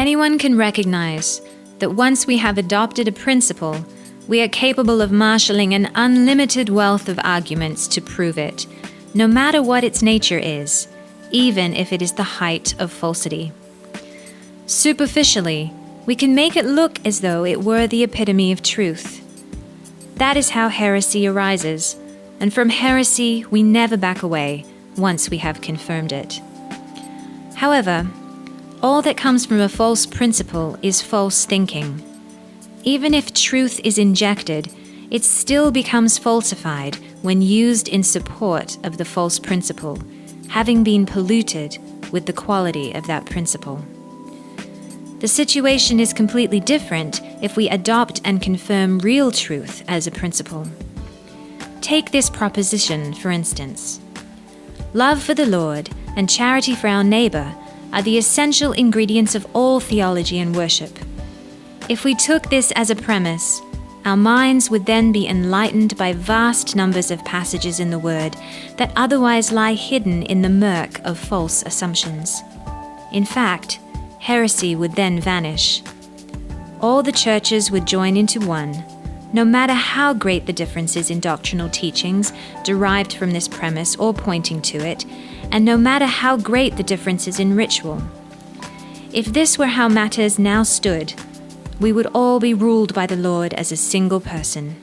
Anyone can recognize that once we have adopted a principle, we are capable of marshalling an unlimited wealth of arguments to prove it, no matter what its nature is, even if it is the height of falsity. Superficially, we can make it look as though it were the epitome of truth. That is how heresy arises, and from heresy we never back away once we have confirmed it. However, all that comes from a false principle is false thinking. Even if truth is injected, it still becomes falsified when used in support of the false principle, having been polluted with the quality of that principle. The situation is completely different if we adopt and confirm real truth as a principle. Take this proposition, for instance. Love for the Lord and charity for our neighbor are the essential ingredients of all theology and worship. If we took this as a premise, our minds would then be enlightened by vast numbers of passages in the Word that otherwise lie hidden in the murk of false assumptions. In fact, heresy would then vanish. All the churches would join into one, no matter how great the differences in doctrinal teachings derived from this premise or pointing to it, and no matter how great the differences in ritual. If this were how matters now stood, we would all be ruled by the Lord as a single person.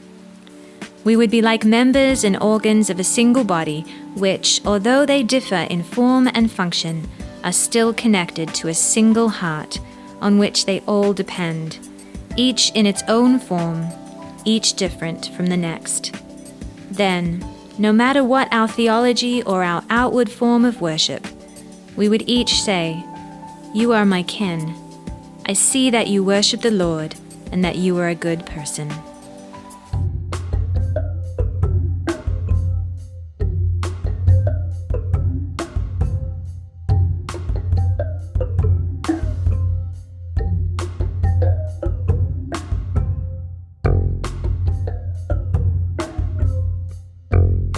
We would be like members and organs of a single body which, although they differ in form and function, are still connected to a single heart on which they all depend, each in its own form, each different from the next. Then, no matter what our theology or our outward form of worship, we would each say, "You are my kin. I see that you worship the Lord and that you are a good person."